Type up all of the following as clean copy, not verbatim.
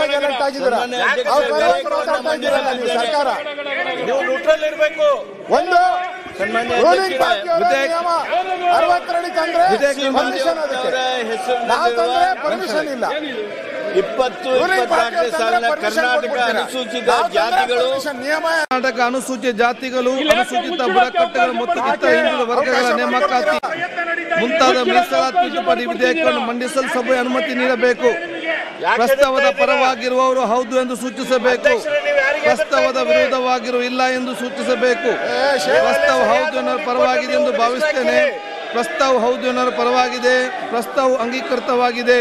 ಆಗಿ ಎಲೆಕ್ಟ್ ಆಗಿದ್ದೀರಾ, ಸರ್ಕಾರ ಒಂದು ರೂಲಿಂಗ್ ಪಾರ್ಟಿಯವರ ನಿಯಮ 62 ತಂದ್ರೆ ಪರ್ಮಿಷನ್, ಅದಕ್ಕೆ ನಾವು ತಂದ್ರೆ ಪರ್ಮಿಷನ್ ಇಲ್ಲ. 20-24 ಸಾಲಿನ ಕರ್ನಾಟಕ ಅನುಸೂಚಿತ ಜಾತಿಗಳು, ಕರ್ನಾಟಕ ಅನುಸೂಚಿತ ಜಾತಿಗಳು, ಅನುಸೂಚಿತ ಬುಡಕಟ್ಟುಗಳು ಮತ್ತು ಇತರ ಹಿಂದುಳಿದ ವರ್ಗಗಳ ನೇಮಕಾತಿ ಮುಂತಾದ ಮೀಸಲಾತಿ ತಿದ್ದುಪಡಿ ವಿಧೇಯಕವನ್ನು ಮಂಡಿಸಲು ಸಭೆ ಅನುಮತಿ ನೀಡಬೇಕು. ಪ್ರಸ್ತಾವದ ಪರವಾಗಿರುವವರು ಹೌದು ಎಂದು ಸೂಚಿಸಬೇಕು. ಪ್ರಸ್ತಾವದ ವಿರೋಧವಾಗಿರುವ ಇಲ್ಲ ಎಂದು ಸೂಚಿಸಬೇಕು. ಪ್ರಸ್ತಾವ ಹೌದು ಎನ್ನುವ ಪರವಾಗಿದೆ ಎಂದು ಭಾವಿಸುತ್ತೇನೆ. ಪ್ರಸ್ತಾವ ಹೌದು ಎನ್ನುವ ಪರವಾಗಿದೆ. ಪ್ರಸ್ತಾವ ಅಂಗೀಕೃತವಾಗಿದೆ.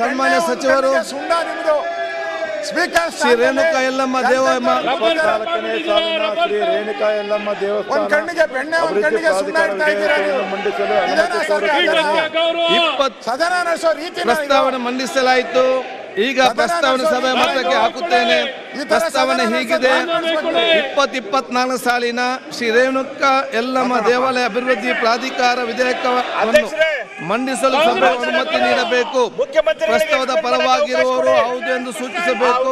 ಸನ್ಮಾನ್ಯ ಸಚಿವರು ಸ್ಪೀಕರ್ ಶ್ರೀ ರೇಣುಕಾ ಯಲ್ಲಮ್ಮ ದೇವಮ್ಮ ಶ್ರೀ ರೇಣುಕಾ ಯಲ್ಲಮ್ಮ ದೇವಸ್ಥಾನ ಕಣ್ಣಿಗೆ ಬೆಣ್ಣೆ, ಕಣ್ಣಿಗೆ ಸುಣ್ಣ ಇಡ್ತಾ ಇದ್ದೀರಾ ನೀವು. ಸದನ ನಡೆಸೋ ರೀತಿ ಪ್ರಸ್ತಾವನೆ ಮಂಡಿಸಲಾಯಿತು. ಈಗ ಪ್ರಸ್ತಾವನೆ ಸಭೆ ಮತಕ್ಕೆ ಹಾಕುತ್ತೇನೆ. ಪ್ರಸ್ತಾವನೆ ಹೀಗಿದೆ: 2024 ಸಾಲಿನ ಶ್ರೀ ರೇಣುಕಾ ಯಲ್ಲಮ್ಮ ದೇವಾಲಯ ಅಭಿವೃದ್ಧಿ ಪ್ರಾಧಿಕಾರ ವಿಧೇಯಕವನ್ನು ಮಂಡಿಸಲು ಸಭೆ ಅನುಮತಿ ನೀಡಬೇಕು. ಪ್ರಸ್ತಾವದ ಪರವಾಗಿರುವವರು ಹೌದು ಎಂದು ಸೂಚಿಸಬೇಕು.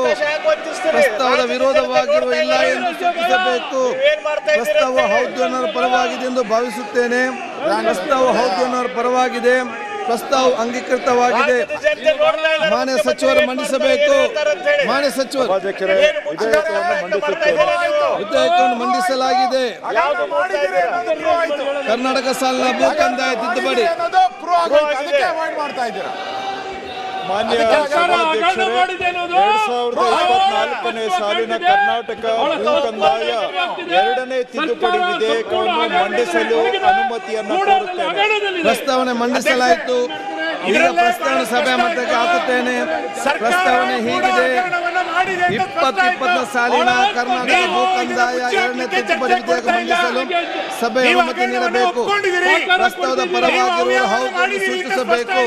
ಪ್ರಸ್ತಾವದ ವಿರೋಧವಾಗಿರುವ ಇಲ್ಲ ಎಂದು ಸೂಚಿಸಬೇಕು. ಪ್ರಸ್ತಾವ ಹೌದು ಎನ್ನುವ ಪರವಾಗಿದೆ ಎಂದು ಭಾವಿಸುತ್ತೇನೆ. ಪ್ರಸ್ತಾವ ಹೌದು ಎನ್ನುವ ಪರವಾಗಿದೆ. ಪ್ರಸ್ತಾವ ಅಂಗೀಕೃತವಾಗಿದೆ. ಮಾನ್ಯ ಸಚಿವರು ಮಂಡಿಸಬೇಕು. ಮಾನ್ಯ ಸಚಿವರು ವಿಧೇಯಕವನ್ನು ಮಂಡಿಸಲಾಗಿದೆ. ಕರ್ನಾಟಕ ಸಾಲಿನ ಭೂ ಕಂದಾಯ ತಿದ್ದುಪಡಿ. ಮಾನ್ಯ ಸಭಾಧ್ಯಕ್ಷರೇ, 2024ನೇ ಸಾಲಿನ ಕರ್ನಾಟಕ ಭೂ ಕಂದಾಯ 2ನೇ ತಿದ್ದುಪಡಿ ವಿಧೇಯಕವನ್ನು ಮಂಡಿಸಲು ಅನುಮತಿಯನ್ನು ಕೋರುತ್ತೇನೆ. ಪ್ರಸ್ತಾವನೆ ಮಂಡಿಸಲಾಯಿತು. ಈಗ ಪ್ರಸ್ತಾವನೆ ಸಭೆ ಮತಕ್ಕೆ ಹಾಕುತ್ತೇನೆ. ಪ್ರಸ್ತಾವನೆ ಹೀಗಿದೆ: 2024 ಸಾಲಿನ ಕರ್ನಾಟಕ ಭೂ ಕಂದಾಯ 2ನೇ ತಿದ್ದುಪಡಿ ವಿಧೇಯಕ ಮಂಡಿಸಲು ಸಭೆ ಅನುಮತಿ ನೀಡಬೇಕು. ಪ್ರಸ್ತಾವದ ಪರವಾಗಿರುವ ಹೌದು ಎಂದು ಸೂಚಿಸಬೇಕು.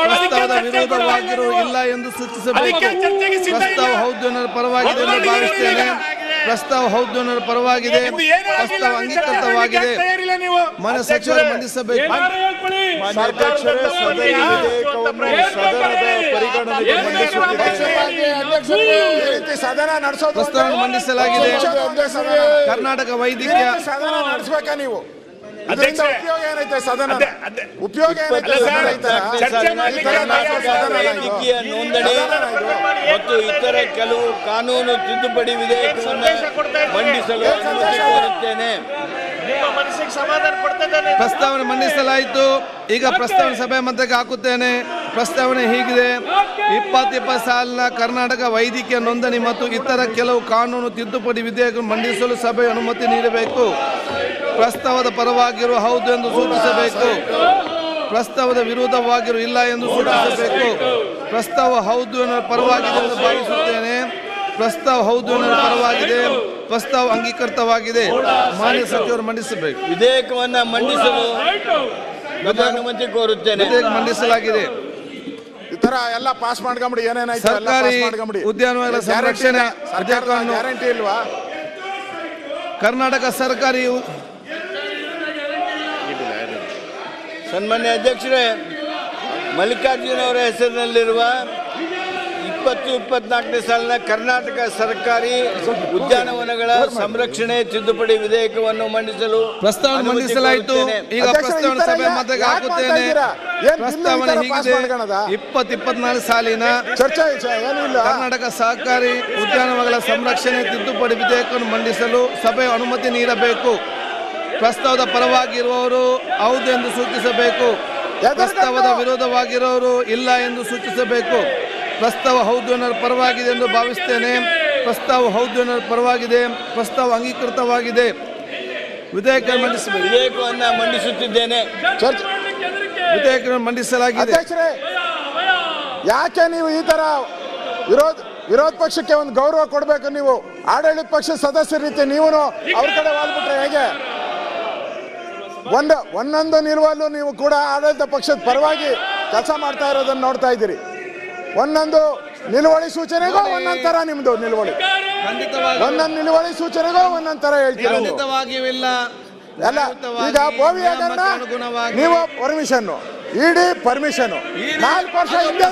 ಪ್ರಸ್ತಾವದ ವಿರೋಧವಾಗಿರುವ ಇಲ್ಲ ಎಂದು ಸೂಚಿಸಬೇಕು. ಪ್ರಸ್ತಾವ ಹೌದು ಎನ್ನುವ ಪರವಾಗಿದೆ ಎಂದು ಭಾವಿಸುತ್ತೇನೆ. ಪ್ರಸ್ತಾವ ಹೌದು ಎನ್ನುವ ಪರವಾಗಿದೆ. ಪ್ರಸ್ತಾವ ಅಂಗೀಕೃತವಾಗಿದೆ. ಮಾನ್ಯ ಸಚಿವರು ಮಂಡಿಸಬೇಕು. ಮಾನ್ಯ ಅಧ್ಯಕ್ಷರೇ, ಸದನದ ಪರಿಗಣನೆಗೆ ಸದನ ನಡೆಸೋದು ಪ್ರಸ್ತಾವನೆ ಮಂಡಿಸಲಾಗಿದೆ. ಕರ್ನಾಟಕ ವೈದ್ಯಕೀಯ ಸದನ ನಡೆಸಬೇಕಾ ನೀವು? ಉಪಯೋಗ ಏನೈತೆ? ಸದನ ಉಪಯೋಗ ವೈದ್ಯಕೀಯ ನೋಂದಣಿ ಮತ್ತು ಇತರ ಕೆಲವು ಕಾನೂನು ತಿದ್ದುಪಡಿ ವಿಧೇಯಕವನ್ನು ಮಂಡಿಸಲು ಅನುಮತಿ ಕೋರುತ್ತೇನೆ. ಪ್ರಸ್ತಾವನೆ ಮಂಡಿಸಲಾಯಿತು. ಈಗ ಪ್ರಸ್ತಾವನೆ ಸಭೆ ಮತಕ್ಕೆ ಹಾಕುತ್ತೇನೆ. ಪ್ರಸ್ತಾವನೆ ಹೀಗಿದೆ: 2020 ಸಾಲಿನ ಕರ್ನಾಟಕ ವೈದ್ಯಕೀಯ ನೋಂದಣಿ ಮತ್ತು ಇತರ ಕೆಲವು ಕಾನೂನು ತಿದ್ದುಪಡಿ ವಿಧೇಯಕ ಮಂಡಿಸಲು ಸಭೆ ಅನುಮತಿ ನೀಡಬೇಕು. ಪ್ರಸ್ತಾವದ ಪರವಾಗಿರುವ ಹೌದು ಎಂದು ಸೂಚಿಸಬೇಕು. ಪ್ರಸ್ತಾವದ ವಿರೋಧವಾಗಿರುವ ಇಲ್ಲ ಎಂದು ಸೂಚಿಸಬೇಕು. ಪ್ರಸ್ತಾವ ಹೌದು ಎನ್ನುವ ಪರವಾಗಿದೆ ಎಂದು ಭಾವಿಸುತ್ತೇನೆ. ಪ್ರಸ್ತಾವ ಹೌದು ಎನ್ನುವ ಪರವಾಗಿದೆ. ಪ್ರಸ್ತಾವ ಅಂಗೀಕೃತವಾಗಿದೆ. ಮಾನ್ಯ ಸಚಿವರು ಮಂಡಿಸಬೇಕು. ವಿಧೇಯಕವನ್ನ ಮಂಡಿಸಲು ಅನುಮತಿ ಕೋರುತ್ತೇನೆ. ವಿಧೇಯಕ ಮಂಡಿಸಲಾಗಿದೆ. ಈ ತರ ಎಲ್ಲ ಪಾಸ್ ಮಾಡ್ಕೊಂಬಿಡಿ. ಏನೇನಾಯ್ತು ಸರ್ಕಾರಿ ಉದ್ಯಾನವನ ಸಂರಕ್ಷಣೆ ಗ್ಯಾರಂಟಿ ಇಲ್ವಾ? ಕರ್ನಾಟಕ ಸರ್ಕಾರಿ ಸನ್ಮಾನ್ಯ ಅಧ್ಯಕ್ಷರೇ, ಮಲ್ಲಿಕಾರ್ಜುನ ಅವರ ಹೆಸರಿನಲ್ಲಿರುವ 2024ನೇ ಸಾಲಿನ ಕರ್ನಾಟಕ ಸರ್ಕಾರಿ ಉದ್ಯಾನವನಗಳ ಸಂರಕ್ಷಣೆ ತಿದ್ದುಪಡಿ ವಿಧೇಯಕವನ್ನು ಮಂಡಿಸಲು ಪ್ರಸ್ತಾವನೆ ಮಂಡಿಸಲಾಯಿತು. ಈಗ ಪ್ರಸ್ತಾವನೆ ಸಭೆ ಮತಕ್ಕೆ ಹಾಕುತ್ತೇನೆ. ಪ್ರಸ್ತಾವನೆ ಹೀಗಿದೆ: 2024 ಸಾಲಿನ ಕರ್ನಾಟಕ ಸರ್ಕಾರಿ ಉದ್ಯಾನವನಗಳ ಸಂರಕ್ಷಣೆ ತಿದ್ದುಪಡಿ ವಿಧೇಯಕವನ್ನು ಮಂಡಿಸಲು ಸಭೆ ಅನುಮತಿ ನೀಡಬೇಕು. ಪ್ರಸ್ತಾವದ ಪರವಾಗಿರುವವರು ಹೌದು ಎಂದು ಸೂಚಿಸಬೇಕು. ಪ್ರಸ್ತಾವದ ವಿರೋಧವಾಗಿರುವವರು ಇಲ್ಲ ಎಂದು ಸೂಚಿಸಬೇಕು. ಪ್ರಸ್ತಾವ ಹೌದು ಎನ್ನುವ ಪರವಾಗಿದೆ ಎಂದು ಭಾವಿಸುತ್ತೇನೆ. ಪ್ರಸ್ತಾವ ಹೌದು ಎನ್ನುವ ಪರವಾಗಿದೆ. ಪ್ರಸ್ತಾವ ಅಂಗೀಕೃತವಾಗಿದೆ. ವಿಧೇಯಕ ಮಂಡಿಸಬೇಕು. ವಿಧೇಯಕವನ್ನು ಮಂಡಿಸುತ್ತಿದ್ದೇನೆ. ವಿಧೇಯಕ ಮಂಡಿಸಲಾಗಿದೆ. ಯಾಕೆ ನೀವು ಈ ತರ ವಿರೋಧ ಪಕ್ಷಕ್ಕೆ ಒಂದು ಗೌರವ ಕೊಡಬೇಕು? ನೀವು ಆಡಳಿತ ಪಕ್ಷದ ಸದಸ್ಯರ ರೀತಿ ನೀವು ಅವ್ರ ಕಡೆ ವಾಲ್ಬಿಟ್ರೆ ಹೇಗೆ? ಒಂದೊಂದು ನಿಲುವಲ್ಲೂ ನೀವು ಕೂಡ ಆಡಳಿತ ಪಕ್ಷದ ಪರವಾಗಿ ಕೆಲಸ ಮಾಡ್ತಾ ಇರೋದನ್ನ ನೋಡ್ತಾ ಇದ್ದೀರಿ. ಒಂದೊಂದು ನಿಲುವಳಿ ಸೂಚನೆಗೂ ಒಂದೊಂದ್ ತರ ನಿಮ್ದು ನಿಲುವಳಿ, ಒಂದೊಂದು ನಿಲುವಳಿ ಸೂಚನೆಗೂ ಒಂದೊಂದ್ ತರ ಹೇಳ್ತೀರಿ. ಎಲ್ಲ ಈಗ ಬೋವಿ ಹಗರಣ ನೀವು ಪರ್ಮಿಷನ್, ಇಡಿ ಪರ್ಮಿಷನ್ 4 ವರ್ಷ ಹಿಂದೆ